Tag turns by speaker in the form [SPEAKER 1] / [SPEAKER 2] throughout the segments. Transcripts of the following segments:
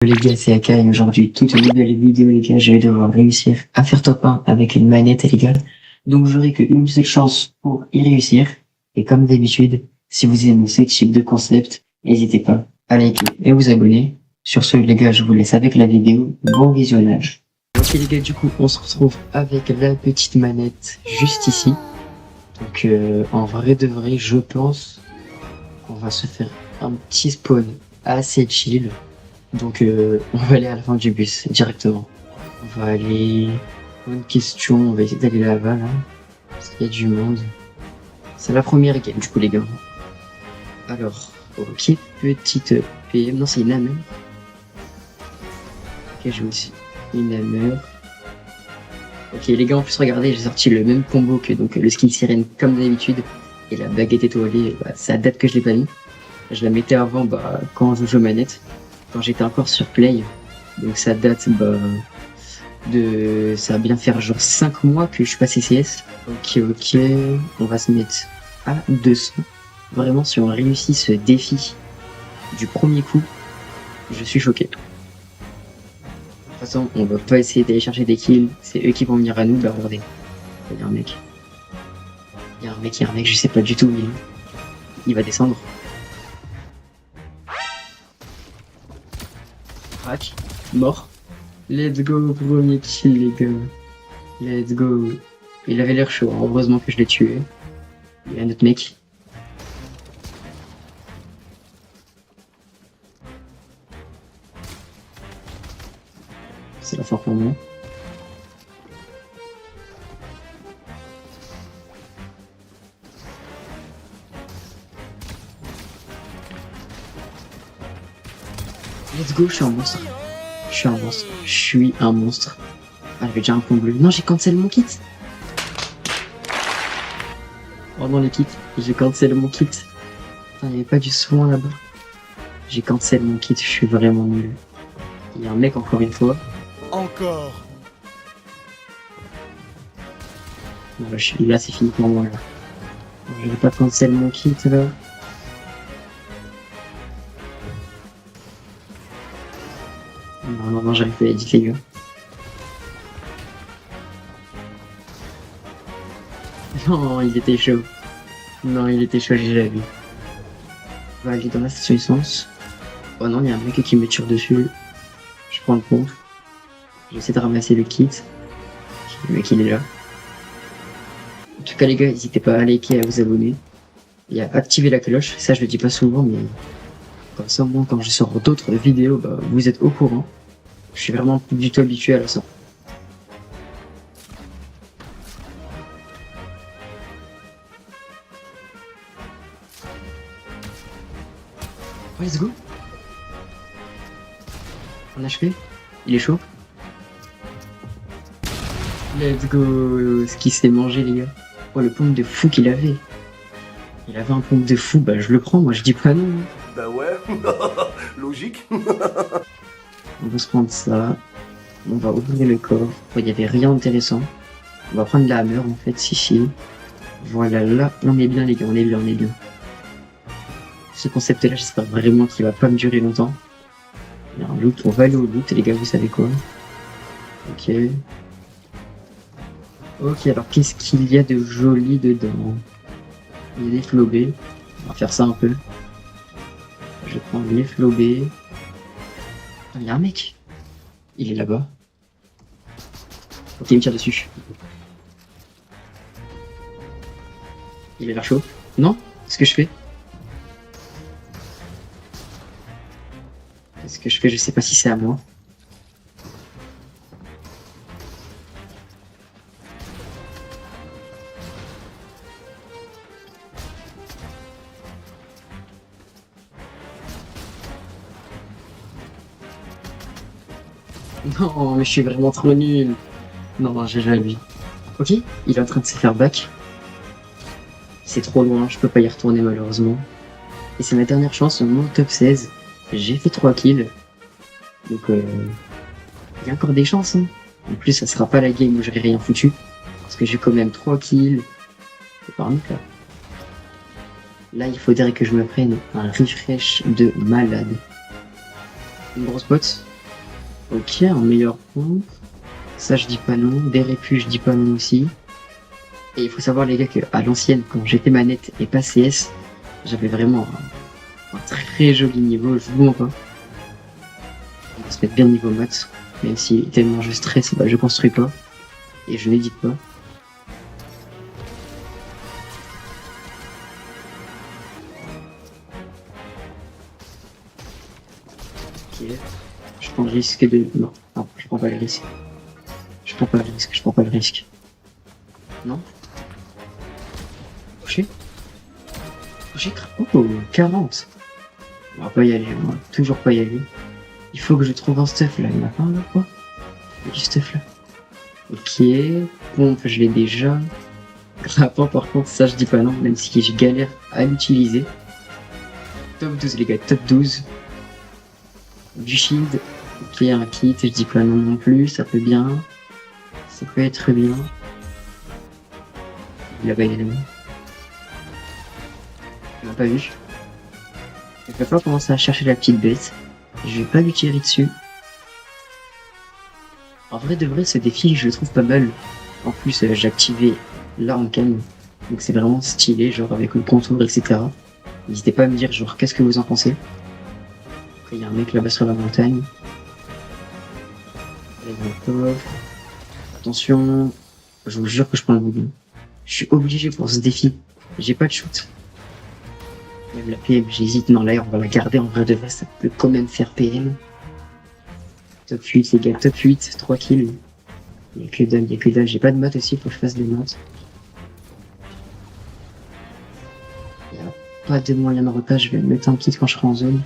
[SPEAKER 1] Les gars, c'est Aka et aujourd'hui, toute une nouvelle vidéo les gars, je vais devoir réussir à faire top 1 avec une manette les gars. Donc j'aurai qu'une seule chance pour y réussir. Et comme d'habitude, si vous aimez ce type de concept, n'hésitez pas à liker et vous abonner. Sur ce les gars, je vous laisse avec la vidéo. Bon visionnage. Ok les gars, du coup, on se retrouve avec la petite manette juste ici. Donc en vrai de vrai, je pense qu'on va se faire un petit spawn assez chill. Donc on va aller à la fin du bus directement. On va aller... Bonne question, on va essayer d'aller là-bas là. Parce qu'il y a du monde. C'est la première game du coup les gars. Alors, ok, petite PM. Non, c'est une hammer. Ok, j'ai aussi une hammer. Ok les gars, en plus regardez, j'ai sorti le même combo que donc le skin sirène comme d'habitude. Et la baguette étoilée, bah, ça date que je l'ai pas mis. Je la mettais avant quand je joue manette. Quand j'étais encore sur Play, donc ça date ça va bien faire genre 5 mois que je suis passé CS. Ok, on va se mettre à 200. Vraiment, si on réussit ce défi du premier coup, je suis choqué. De toute façon, on va pas essayer d'aller chercher des kills, c'est eux qui vont venir à nous. Bah regardez, il y a un mec, je sais pas du tout où il va descendre. Crac, mort. Let's go, premier kill les gars. Let's go. Il avait l'air chaud, hein. Heureusement que je l'ai tué. Il y a un autre mec. C'est la fin pour moi. Let's go, je suis un monstre. Je suis un monstre. Ah, j'avais déjà un point bleu. Non, j'ai cancel mon kit. Oh non, les kits. J'ai cancel mon kit. Putain, il n'y avait pas du soin là-bas. J'ai cancel mon kit, je suis vraiment nul. Il y a un mec encore une fois.
[SPEAKER 2] Encore.
[SPEAKER 1] Non, là, c'est fini pour moi là. Je vais pas cancel mon kit là. Non, j'arrive pas à éditer les gars. Non, il était chaud. Non, il était chaud, j'ai déjà vu. On va aller dans la station essence. Oh non, il y a un mec qui me tire dessus. Je prends le pompe. J'essaie de ramasser le kit. Le mec il est là. En tout cas les gars, n'hésitez pas à liker et à vous abonner. Et à activer la cloche. Ça je le dis pas souvent, mais comme ça au moins quand je sors d'autres vidéos, bah, vous êtes au courant. Je suis vraiment plus du tout habitué à ça. Let's go. En HP. Il est chaud. Let's go. Ce qui s'est mangé les gars. Oh le pompe de fou qu'il avait. Il avait un pompe de fou, bah je le prends, moi je dis pas non.
[SPEAKER 2] Bah ouais, logique.
[SPEAKER 1] On va se prendre ça. On va ouvrir le coffre. Il n'y avait rien d'intéressant. On va prendre la hammer en fait, ici. Voilà, là, on est bien les gars, on est bien. Ce concept là, j'espère vraiment qu'il va pas me durer longtemps. Il y a un loot, on va aller au loot les gars, vous savez quoi. Ok. Ok, alors qu'est-ce qu'il y a de joli dedans? Il y a des flobés. On va faire ça un peu. Je vais prendre les flobés. Il y a un mec. Il est là-bas. Ok, il me tire dessus. Il a l'air chaud. Non? Qu'est-ce que je fais? Qu'est-ce que je fais? Je sais pas si c'est à moi. Non, mais je suis vraiment trop nul. Non, j'ai jamais vu. Ok, il est en train de se faire back. C'est trop loin, je peux pas y retourner malheureusement. Et c'est ma dernière chance, mon top 16. J'ai fait 3 kills. Donc il y a encore des chances. Hein. En plus, ça sera pas la game où j'aurai rien foutu. Parce que j'ai quand même 3 kills. C'est pas un mec là. Là, il faudrait que je me prenne un refresh de malade. Une grosse botte. Ok, un meilleur point. Ça, je dis pas non. Des répus, je dis pas non aussi. Et il faut savoir, les gars, qu'à l'ancienne, quand j'étais manette et pas CS, j'avais vraiment un très joli niveau, je vous mens pas. On va se mettre bien niveau maths, même si tellement je stresse, bah, je construis pas. Et je n'édite pas. Ok. Je prends le risque de... Non, je prends pas le risque. Je prends pas le risque. Non. Touché. Oh, 40. On va pas y aller, on va toujours pas y aller. Il faut que je trouve un stuff là, il y en a pas un là quoi. Il y a du stuff là. Ok, pompe je l'ai déjà. Grappin par contre ça je dis pas non, même si je galère à l'utiliser. Top 12 les gars, top 12. Du shield, ok un kit, je dis pas non non plus, ça peut bien. Ça peut être bien. Là-bas il est là. Il m'a pas vu. Je vais pas commencer à chercher la petite bête. Je vais pas lui tirer dessus. En vrai de vrai, ce défi, je le trouve pas mal. En plus, j'ai activé l'arme canon. Donc c'est vraiment stylé, genre avec le contour, etc. N'hésitez pas à me dire, genre, qu'est-ce que vous en pensez. Après, il y a un mec là-bas sur la montagne. Allez, dans le coffre. Attention. Je vous jure que je prends le bouillon. Je suis obligé pour ce défi. J'ai pas de shoot. Même la PM, j'hésite. Non, là, on va la garder. En vrai de vrai, ça peut quand même faire PM. Top 8, les gars. Top 8. 3 kills. Il y a que dalle. J'ai pas de maths aussi. Faut que je fasse des maths. Il y a pas de moyen de repère. Je vais mettre un kit quand je serai en zone.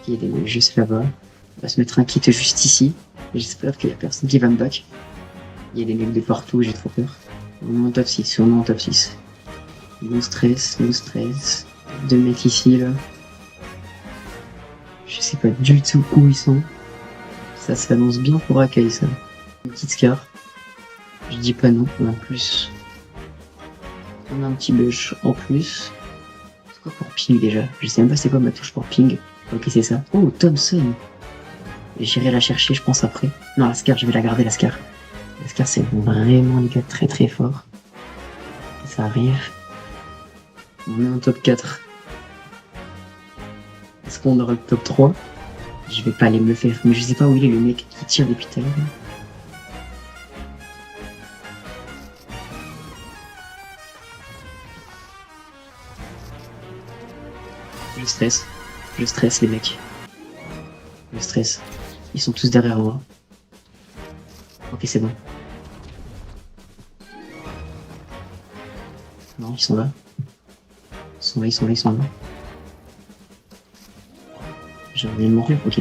[SPEAKER 1] Il y a des mecs juste là-bas. On va se mettre un kit juste ici. J'espère qu'il y a personne qui va me back. Il y a des mecs de partout. J'ai trop peur. On est en top 6. No stress. Deux mecs ici, là. Je sais pas du tout où ils sont. Ça s'annonce bien pour accueillir ça. Une petite scar. Je dis pas non, mais en plus. On a un petit bush en plus. C'est quoi pour ping déjà? Je sais même pas c'est quoi ma touche pour ping. Ok, c'est ça. Oh, Thompson. J'irai la chercher, je pense, après. Non, la scar, je vais la garder, la scar. La scar, c'est vraiment, les gars, très très fort. Ça arrive. On est en top 4. Est-ce qu'on aura le top 3? Je vais pas aller me le faire, mais je sais pas où il est le mec qui tire depuis tout à l'heure. Je stresse les mecs. Je stresse. Ils sont tous derrière moi. Ok, c'est bon. Non, ils sont là. Ils sont là. J'ai envie de mourir, ok.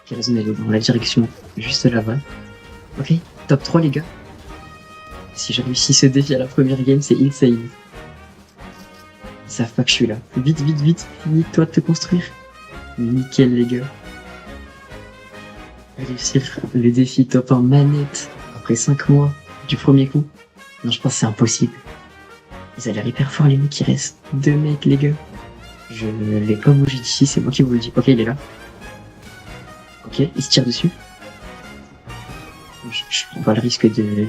[SPEAKER 1] J'ai raison d'aller dans la direction juste là-bas. Ok, top 3 les gars. Si j'ai réussi ce défi à la première game, c'est insane. Ils savent pas que je suis là. Vite, finis-toi de te construire. Nickel les gars. Réussir le défi top 1 manette après 5 mois du premier coup. Non, je pense que c'est impossible. Ils ont l'air hyper forts les mecs, il reste 2 mecs les gars. Je ne l'ai pas bougé d'ici, c'est moi qui vous le dis. Ok, il est là. Ok, il se tire dessus. Je prends pas le risque de...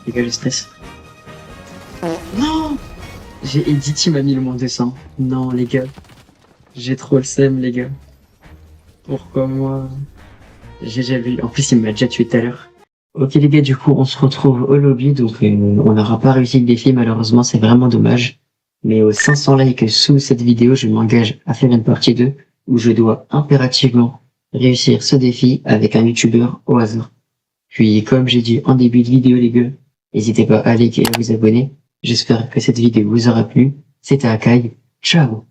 [SPEAKER 1] Les gars, je stresse. Non! J'ai edit, il m'a mis le moins 200. Non, les gars. J'ai trop le seum, les gars. Pourquoi moi? J'ai déjà vu. En plus, il m'a déjà tué tout à l'heure. Ok, les gars, du coup, on se retrouve au lobby. Donc, on n'aura pas réussi le défi, malheureusement. C'est vraiment dommage. Mais aux 500 likes sous cette vidéo, je m'engage à faire une partie 2 où je dois impérativement réussir ce défi avec un youtubeur au hasard. Puis, comme j'ai dit en début de vidéo, les gars, n'hésitez pas à liker et à vous abonner. J'espère que cette vidéo vous aura plu. C'était Akai. Ciao!